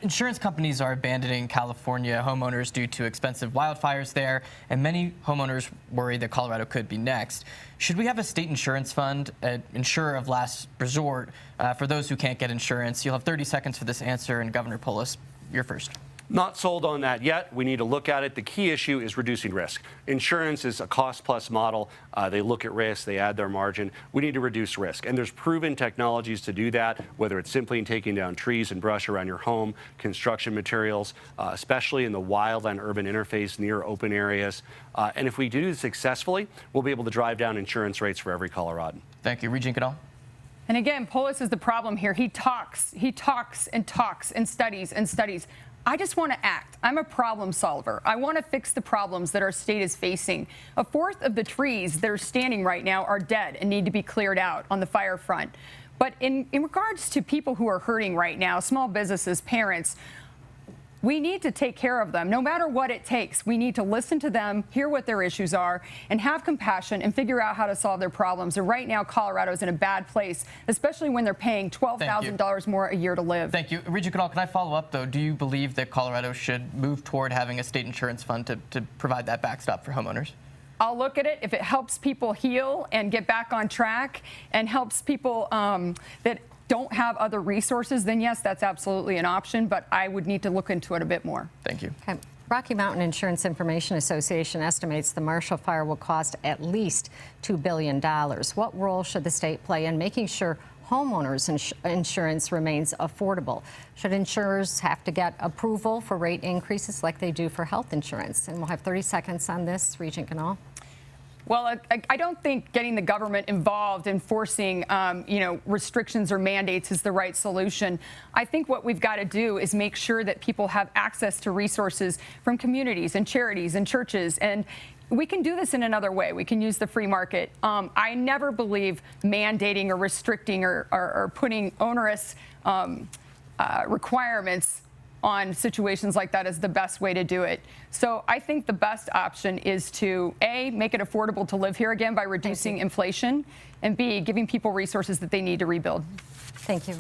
Insurance companies are abandoning California homeowners due to expensive wildfires there, and many homeowners worry that Colorado could be next. Should we have a state insurance fund, an insurer of last resort, for those who can't get insurance? You'll have 30 seconds for this answer, and Governor Polis, you're first. Not sold on that yet. We need to look at it. The key issue is reducing risk. Insurance is a cost-plus model. They look at risk, they add their margin. We need to reduce risk. And there's proven technologies to do that, whether it's simply in taking down trees and brush around your home, construction materials, especially in the wildland-urban interface near open areas. And if we do this successfully, we'll be able to drive down insurance rates for every Coloradan. Thank you. Regent Goodall. And again, Polis is the problem here. He talks and talks and studies and studies. I just want to act. I'm a problem solver. I want to fix the problems that our state is facing. A fourth of the trees that are standing right now are dead and need to be cleared out on the fire front. But in regards to people who are hurting right now, small businesses, parents, we need to take care of them, no matter what it takes. We need to listen to them, hear what their issues are, and have compassion and figure out how to solve their problems. And right now, Colorado is in a bad place, especially when they're paying $12,000 more a year to live. Thank you. Regent Goodall, can I follow up, though? Do you believe that Colorado should move toward having a state insurance fund to provide that backstop for homeowners? I'll look at it. If it helps people heal and get back on track and helps people that don't have other resources, then yes, that's absolutely an option, but I would need to look into it a bit more. Thank you. Okay. Rocky Mountain Insurance Information Association estimates the Marshall Fire will cost at least $2 billion. What role should the state play in making sure homeowners insurance remains affordable? Should insurers have to get approval for rate increases like they do for health insurance? And we'll have 30 seconds on this. Regent Goodall. Well, I don't think getting the government involved in forcing, restrictions or mandates is the right solution. I think what we've got to do is make sure that people have access to resources from communities and charities and churches. And we can do this in another way. We can use the free market. I never believe mandating or restricting or putting onerous requirements on situations like that is the best way to do it. So I think the best option is to, A, make it affordable to live here again by reducing inflation, and B, giving people resources that they need to rebuild. Thank you.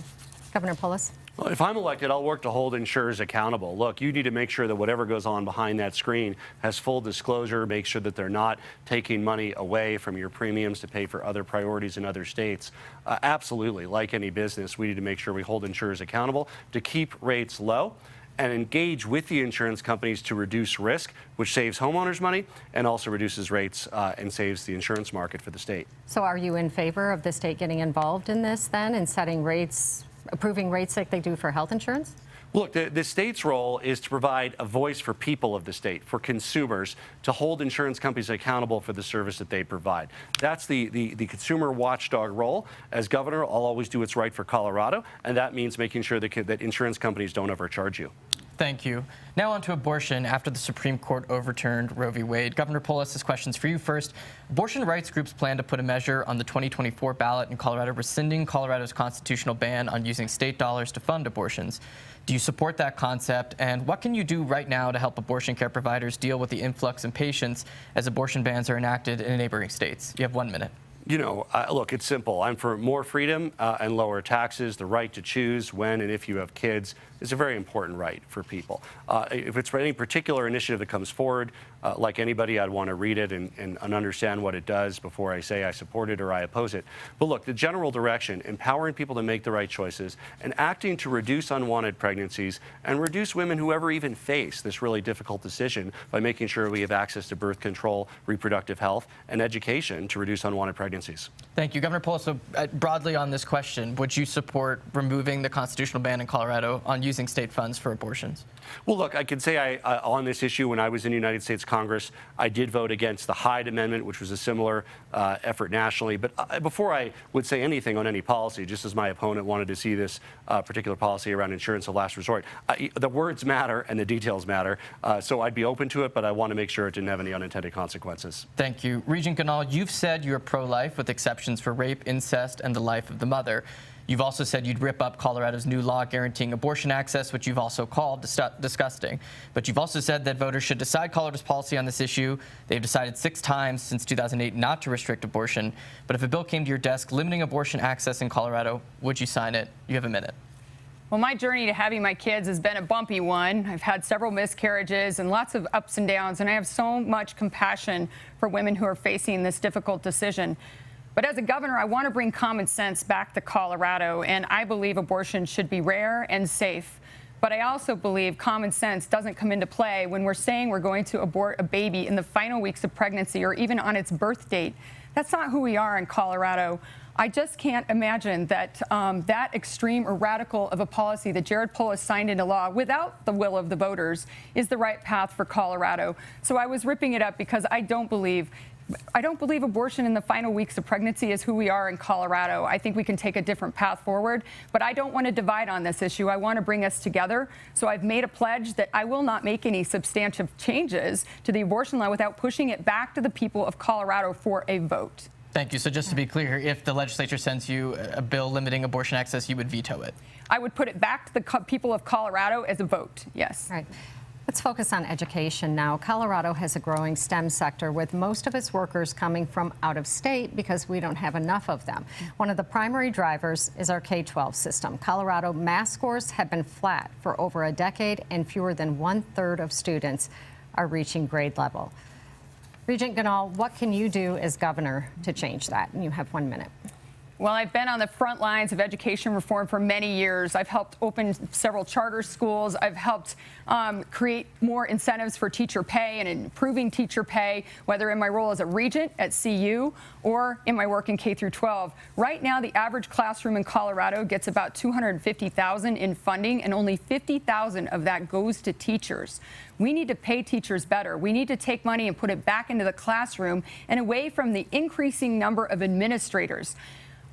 Governor Polis. Well, if I'm elected, I'll work to hold insurers accountable. Look, you need to make sure that whatever goes on behind that screen has full disclosure, make sure that they're not taking money away from your premiums to pay for other priorities in other states. Absolutely, like any business, we need to make sure we hold insurers accountable to keep rates low and engage with the insurance companies to reduce risk, which saves homeowners money and also reduces rates and saves the insurance market for the state. So are you in favor of the state getting involved in this then and setting rates, approving rates like they do for health insurance? Look, the state's role is to provide a voice for people of the state, for consumers, to hold insurance companies accountable for the service that they provide. That's the consumer watchdog role. As governor, I'll always do what's right for Colorado, and that means making sure that insurance companies don't overcharge you. Thank you. Now on to abortion. After the Supreme Court overturned Roe v. Wade, Governor Polis, this question's for you first. Abortion rights groups plan to put a measure on the 2024 ballot in Colorado rescinding Colorado's constitutional ban on using state dollars to fund abortions. Do you support that concept? And what can you do right now to help abortion care providers deal with the influx in patients as abortion bans are enacted in neighboring states? You have 1 minute. You know, look, it's simple. I'm for more freedom and lower taxes. The right to choose when and if you have kids is a very important right for people. If it's for any particular initiative that comes forward, Like anybody, I'd want to read it and understand what it does before I say I support it or I oppose it. But look, the general direction, empowering people to make the right choices and acting to reduce unwanted pregnancies and reduce women who ever even face this really difficult decision by making sure we have access to birth control, reproductive health, and education to reduce unwanted pregnancies. Thank you. Governor Polis, so broadly on this question, would you support removing the constitutional ban in Colorado on using state funds for abortions? Well, look, I can say on this issue, when I was in the United States Congress, I did vote against the Hyde Amendment, which was a similar effort nationally. But before I would say anything on any policy, just as my opponent wanted to see this particular policy around insurance of last resort, the words matter and the details matter. So I'd be open to it, but I want to make sure it didn't have any unintended consequences. Thank you. Regent Ganal, you've said you're pro-life with exceptions for rape, incest, and the life of the mother. You've also said you'd rip up Colorado's new law guaranteeing abortion access, which you've also called disgusting. But you've also said that voters should decide Colorado's policy on this issue. They've decided 6 times since 2008 not to restrict abortion. But if a bill came to your desk limiting abortion access in Colorado, would you sign it? You have a minute. Well, my journey to having my kids has been a bumpy one. I've had several miscarriages and lots of ups and downs, and I have so much compassion for women who are facing this difficult decision. But as a governor, I want to bring common sense back to Colorado, and I believe abortion should be rare and safe. But I also believe common sense doesn't come into play when we're saying we're going to abort a baby in the final weeks of pregnancy or even on its birth date. That's not who we are in Colorado. I just can't imagine that that extreme or radical of a policy that Jared Polis signed into law without the will of the voters is the right path for Colorado. So I was ripping it up because I don't believe abortion in the final weeks of pregnancy is who we are in Colorado. I think we can take a different path forward, but I don't want to divide on this issue. I want to bring us together. So I've made a pledge that I will not make any substantive changes to the abortion law without pushing it back to the people of Colorado for a vote. Thank you. So just to be clear, if the legislature sends you a bill limiting abortion access, you would veto it? I would put it back to the people of Colorado as a vote, yes. Right. Let's focus on education now. Colorado has a growing STEM sector with most of its workers coming from out of state because we don't have enough of them. One of the primary drivers is our K-12 system. Colorado math scores have been flat for over a decade, and fewer than 1/3 of students are reaching grade level. Regent Ganal, what can you do as governor to change that? And you have 1 minute. Well, I've been on the front lines of education reform for many years. I've helped open several charter schools. I've helped create more incentives for teacher pay and improving teacher pay, whether in my role as a regent at CU or in my work in K through 12. Right now, the average classroom in Colorado gets about $250,000 in funding, and only $50,000 of that goes to teachers. We need to pay teachers better. We need to take money and put it back into the classroom and away from the increasing number of administrators.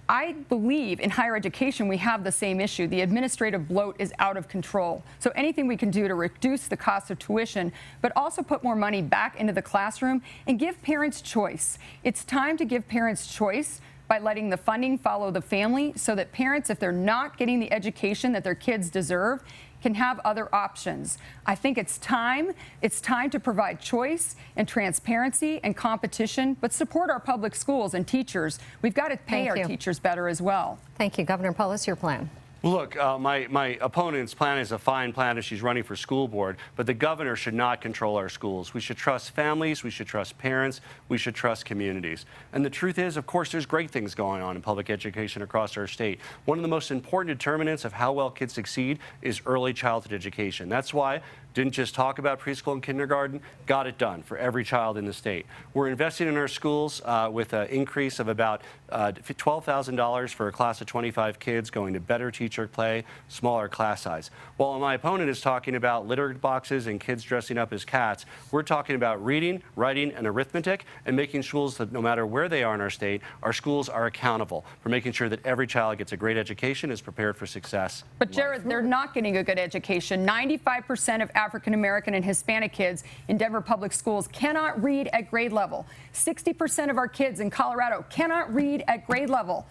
I believe in higher education we have the same issue. The administrative bloat is out of control. So anything we can do to reduce the cost of tuition, but also put more money back into the classroom and give parents choice. It's time to give parents choice by letting the funding follow the family so that parents, if they're not getting the education that their kids deserve, can have other options. I think it's time to provide choice and transparency and competition, but support our public schools and teachers. We've got to pay our teachers better as well. Thank you. Governor Polis, your plan. Look, my opponent's plan is a fine plan if she's running for school board, but the governor should not control our schools. We should trust families, we should trust parents, we should trust communities. And the truth is, of course, there's great things going on in public education across our state. One of the most important determinants of how well kids succeed is early childhood education. That's why didn't just talk about preschool and kindergarten, got it done for every child in the state. We're investing in our schools with an increase of about $12,000 for a class of 25 kids, going to better teacher pay, smaller class size. While my opponent is talking about litter boxes and kids dressing up as cats, we're talking about reading, writing, and arithmetic, and making schools that no matter where they are in our state, our schools are accountable for making sure that every child gets a great education, is prepared for success. But Jared, they're not getting a good education. 95% of African American and Hispanic kids in Denver public schools cannot read at grade level. 60% of our kids in Colorado cannot read at grade level.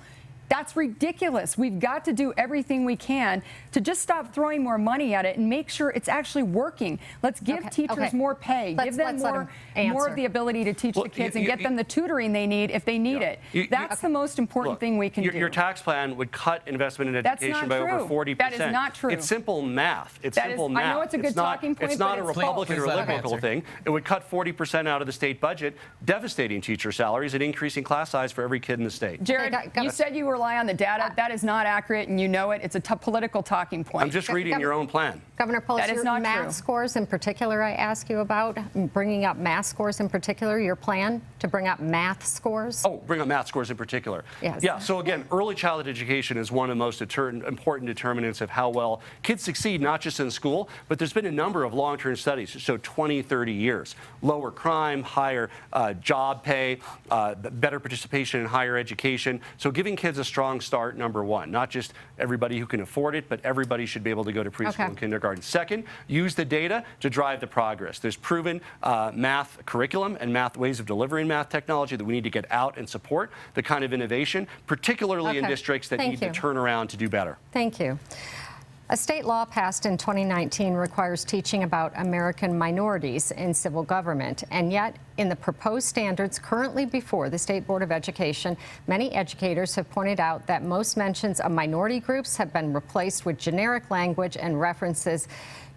That's ridiculous. We've got to do everything we can to just stop throwing more money at it and make sure it's actually working. Let's give teachers more pay, give them more of the ability to teach the kids and get them the tutoring they need if they need it. That's the most important thing we can do. Your tax plan would cut investment in education by over 40%. That is not true. It's simple math. It's simple math. I know it's a good talking point, it's not a Republican or liberal thing. It would cut 40% out of the state budget, devastating teacher salaries and increasing class size for every kid in the state. Jared, you said you rely on the data. That is not accurate, and you know it. It's a political talking point. I'm just reading your own plan. Governor Polis, that is not math true. scores in particular, I ask you about, bringing up math scores in particular, your plan to bring up math scores? Oh, bring up math scores in particular. Yes. Yeah, so again, early childhood education is one of the most important determinants of how well kids succeed, not just in school, but there's been a number of long-term studies that show 20, 30 years. Lower crime, higher job pay, better participation in higher education. So giving kids a strong start, number one. Not just everybody who can afford it, but everybody should be able to go to preschool and kindergarten. Second, use the data to drive the progress. There's proven math curriculum and math ways of delivering math technology that we need to get out and support the kind of innovation, particularly in districts that need to turn around to do better. Thank you. A state law passed in 2019 requires teaching about American minorities in civil government, and yet in the proposed standards currently before the State Board of Education, many educators have pointed out that most mentions of minority groups have been replaced with generic language and references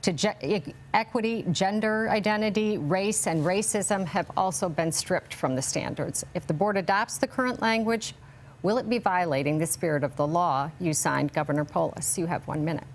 to equity, gender identity, race, and racism have also been stripped from the standards. If the board adopts the current language, will it be violating the spirit of the law you signed, Governor Polis? You have 1 minute.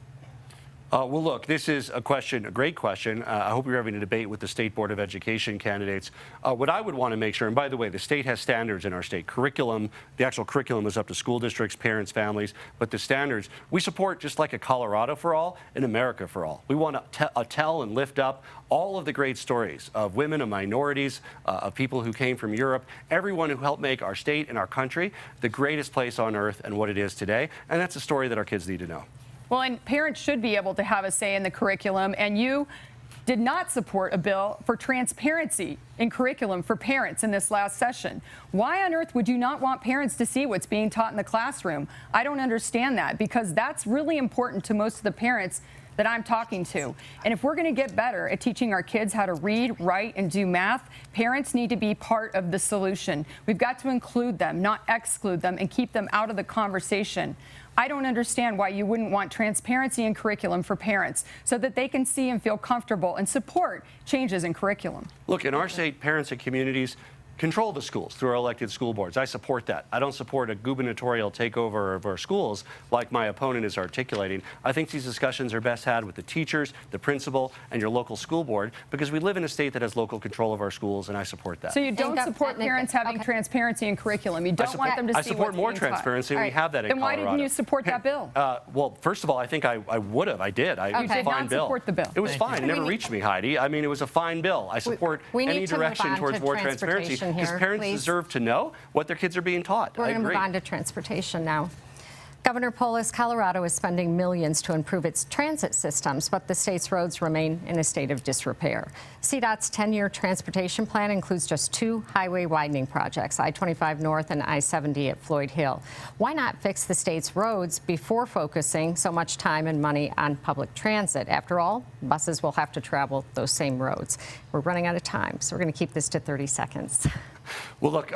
Well, look, this is a great question. I hope you're having a debate with the State Board of Education candidates. What I would want to make sure, and by the way, the state has standards in our state. Curriculum, the actual curriculum is up to school districts, parents, families, but the standards, we support just like a Colorado for all, an America for all. We want to tell and lift up all of the great stories of women, of minorities, of people who came from Europe, everyone who helped make our state and our country the greatest place on earth and what it is today. And that's a story that our kids need to know. Well, and parents should be able to have a say in the curriculum, and you did not support a bill for transparency in curriculum for parents in this last session. Why on earth would you not want parents to see what's being taught in the classroom? I don't understand that, because that's really important to most of the parents that I'm talking to. And if we're going to get better at teaching our kids how to read, write, and do math, parents need to be part of the solution. We've got to include them, not exclude them, and keep them out of the conversation. I don't understand why you wouldn't want transparency in curriculum for parents so that they can see and feel comfortable and support changes in curriculum. Look, in our state, parents and communities control the schools through our elected school boards. I support that. I don't support a gubernatorial takeover of our schools like my opponent is articulating. I think these discussions are best had with the teachers, the principal, and your local school board, because we live in a state that has local control of our schools, and I support that. So you don't support parents having transparency in curriculum? You don't want them to see what's being taught? I support more transparency, and we have that in Colorado. Then why didn't you support that bill? Well, first of all, I think I would have. I did. It was a fine bill. Support the bill. It was fine. It never reached me, Heidi. I mean, it was a fine bill. I support any direction towards more transparency, because parents deserve to know what their kids are being taught. We're going to move on to transportation now. Governor Polis, Colorado is spending millions to improve its transit systems, but the state's roads remain in a state of disrepair. CDOT's 10-year transportation plan includes just 2 highway widening projects, I-25 North and I-70 at Floyd Hill. Why not fix the state's roads before focusing so much time and money on public transit? After all, buses will have to travel those same roads. We're running out of time, so we're going to keep this to 30 seconds. Well, look,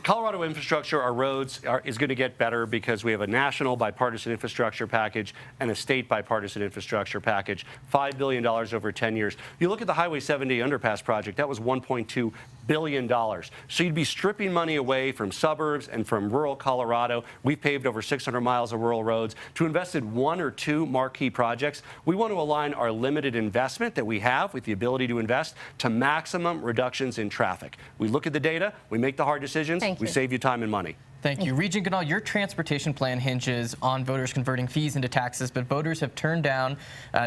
Colorado infrastructure, our roads, is going to get better because we have a national bipartisan infrastructure package and a state bipartisan infrastructure package, $5 billion over 10 years. You look at the Highway 70 underpass project, that was $1.2 billion. So you'd be stripping money away from suburbs and from rural Colorado. We've paved over 600 miles of rural roads. To invest in 1 or 2 marquee projects, we want to align our limited investment that we have with the ability to invest to maximum reductions in traffic. We look at the data, we make the hard decisions, we save you time and money. Thank you. Regent Ganal, your transportation plan hinges on voters converting fees into taxes, but voters have turned down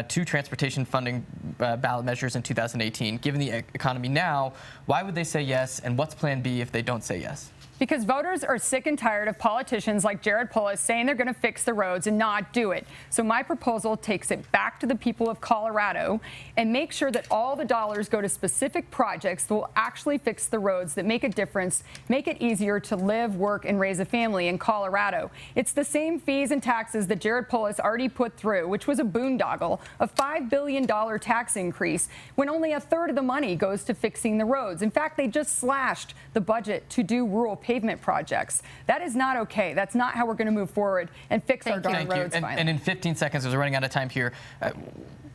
2 transportation funding ballot measures in 2018. Given the economy now, why would they say yes, and what's Plan B if they don't say yes? Because voters are sick and tired of politicians like Jared Polis saying they're going to fix the roads and not do it. So my proposal takes it back to the people of Colorado and make sure that all the dollars go to specific projects that will actually fix the roads, that make a difference, make it easier to live, work, and raise a family in Colorado. It's the same fees and taxes that Jared Polis already put through, which was a boondoggle, a $5 billion tax increase, when only a third of the money goes to fixing the roads. In fact, they just slashed the budget to do rural pavement projects. That is not okay. That's not how we're going to move forward and fix our darn roads finally. And in 15 seconds, as we're running out of time here,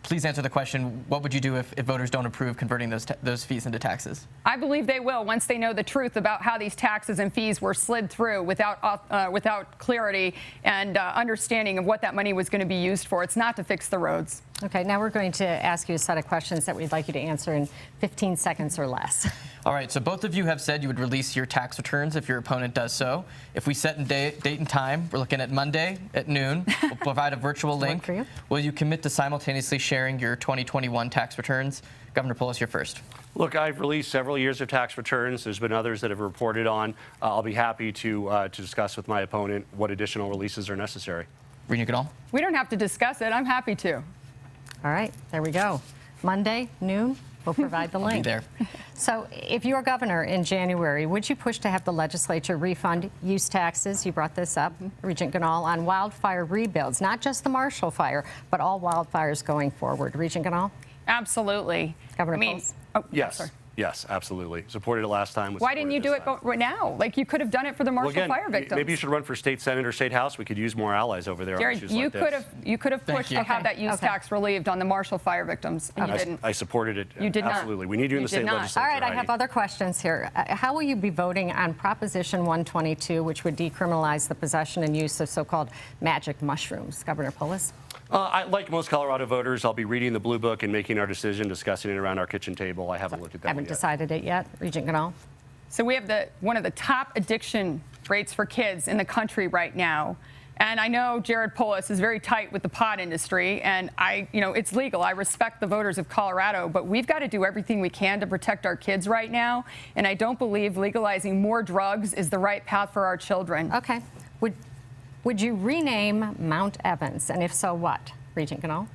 please answer the question, what would you do if voters don't approve converting those fees into taxes? I believe they will once they know the truth about how these taxes and fees were slid through without clarity and understanding of what that money was going to be used for. It's not to fix the roads. Okay, now we're going to ask you a set of questions that we'd like you to answer in 15 seconds or less. All right, so both of you have said you would release your tax returns if your opponent does so. If we set a date and time, we're looking at Monday at noon. We'll provide a virtual link. For you. Will you commit to simultaneously sharing your 2021 tax returns? Governor Polis, you're first. Look, I've released several years of tax returns. There's been others that have reported on. I'll be happy to discuss with my opponent what additional releases are necessary. Regent Goodall? We don't have to discuss it. I'm happy to. All right, there we go. Monday, noon, we'll provide the link. I'll be there. So if you're governor in January, would you push to have the legislature refund use taxes, you brought this up, Regent Goodall, on wildfire rebuilds, not just the Marshall Fire, but all wildfires going forward? Regent Goodall? Absolutely. Governor Polis? Yes. Sorry. Yes, absolutely. Supported it last time. Why didn't you do it right now? Like, you could have done it for the Marshall Fire victims. Maybe you should run for state senate or state house. We could use more allies over there. Jared, you could have pushed to have that use tax relieved on the Marshall Fire victims, and you didn't. I supported it. You did not. Absolutely. We need you in the state legislature. All right, I have other questions here. How will you be voting on Proposition 122, which would decriminalize the possession and use of so-called magic mushrooms? Governor Polis? Like most Colorado voters, I'll be reading the Blue Book and making our decision, discussing it around our kitchen table. I haven't looked at that Haven't decided it yet. Regent Goodall? So we have one of the top addiction rates for kids in the country right now. And I know Jared Polis is very tight with the pot industry, and it's legal. I respect the voters of Colorado, but we've got to do everything we can to protect our kids right now. And I don't believe legalizing more drugs is the right path for our children. Okay. Would you rename Mount Evans? And if so, what? Regent Goodall?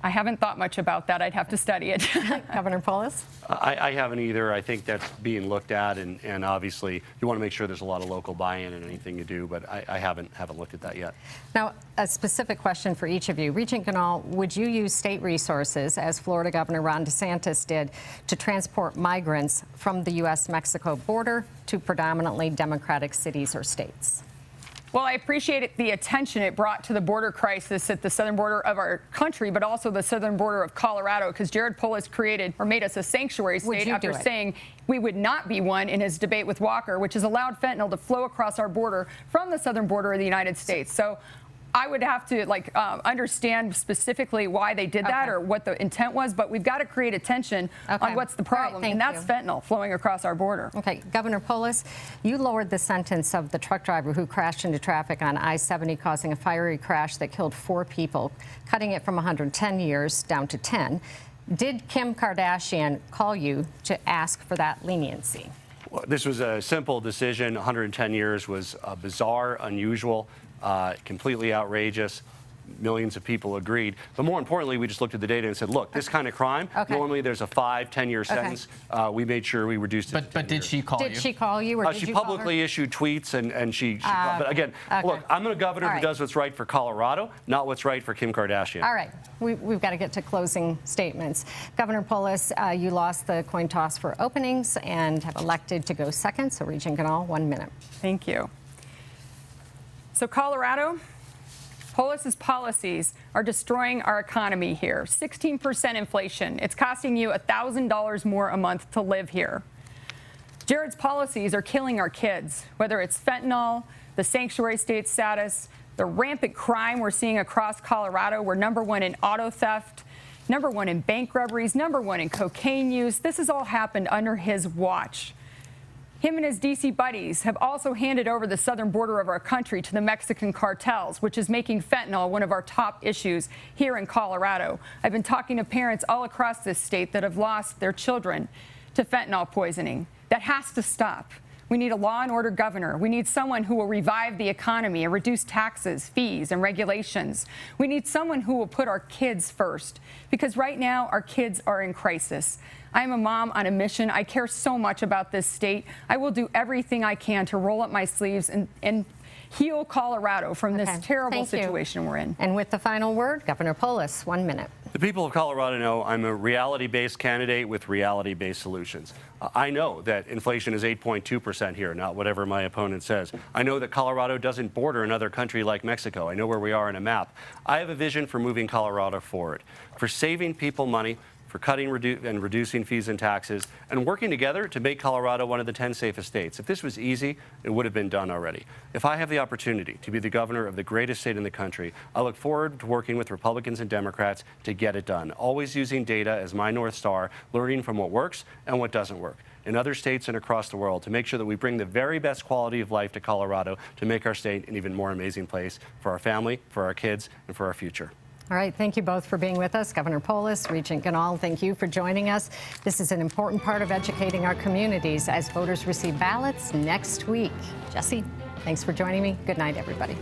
I haven't thought much about that. I'd have to study it. Governor Polis? I haven't either. I think that's being looked at, and obviously you want to make sure there's a lot of local buy-in in anything you do, but I haven't looked at that yet. Now, a specific question for each of you. Regent Goodall, would you use state resources, as Florida Governor Ron DeSantis did, to transport migrants from the U.S.-Mexico border to predominantly Democratic cities or states? Well, I appreciate the attention it brought to the border crisis at the southern border of our country, but also the southern border of Colorado, because Jared Polis made us a sanctuary state after saying we would not be one in his debate with Walker, which has allowed fentanyl to flow across our border from the southern border of the United States. So I would have to understand specifically why they did that or what the intent was, but we've got to create attention on what's the problem, and that's fentanyl flowing across our border. Okay, Governor Polis, you lowered the sentence of the truck driver who crashed into traffic on I-70, causing a fiery crash that killed 4 people, cutting it from 110 years down to 10. Did Kim Kardashian call you to ask for that leniency? Well, this was a simple decision. 110 years was bizarre, unusual, completely outrageous. Millions of people agreed. But more importantly, we just looked at the data and said, look, this kind of crime, normally there's a 5-10-year sentence. We made sure we reduced it. But did she call you? Did she call you, or did she you publicly issued tweets, and she but again, look, I'm a governor who does what's right for Colorado, not what's right for Kim Kardashian. All right. We've got to get to closing statements. Governor Polis, you lost the coin toss for openings and have elected to go second. So Regent Goodall, 1 minute. Thank you. So Colorado, Polis's policies are destroying our economy here. 16% inflation. It's costing you $1,000 more a month to live here. Jared's policies are killing our kids, whether it's fentanyl, the sanctuary state status, the rampant crime we're seeing across Colorado. We're #1 in auto theft, #1 in bank robberies, #1 in cocaine use. This has all happened under his watch. Him and his D.C. buddies have also handed over the southern border of our country to the Mexican cartels, which is making fentanyl one of our top issues here in Colorado. I've been talking to parents all across this state that have lost their children to fentanyl poisoning. That has to stop. We need a law and order governor. We need someone who will revive the economy and reduce taxes, fees, and regulations. We need someone who will put our kids first, because right now our kids are in crisis. I'm a mom on a mission. I care so much about this state. I will do everything I can to roll up my sleeves and heal Colorado from this terrible situation we're in. And with the final word, Governor Polis, 1 minute. The people of Colorado know I'm a reality-based candidate with reality-based solutions. I know that inflation is 8.2% here, not whatever my opponent says. I know that Colorado doesn't border another country like Mexico. I know where we are on a map. I have a vision for moving Colorado forward, for saving people money, for cutting and reducing fees and taxes, and working together to make Colorado one of the 10 safest states. If this was easy, it would have been done already. If I have the opportunity to be the governor of the greatest state in the country, I look forward to working with Republicans and Democrats to get it done, always using data as my North Star, learning from what works and what doesn't work in other states and across the world to make sure that we bring the very best quality of life to Colorado to make our state an even more amazing place for our family, for our kids, and for our future. All right, thank you both for being with us. Governor Polis, Regent Ganal, thank you for joining us. This is an important part of educating our communities as voters receive ballots next week. Jesse, thanks for joining me. Good night, everybody.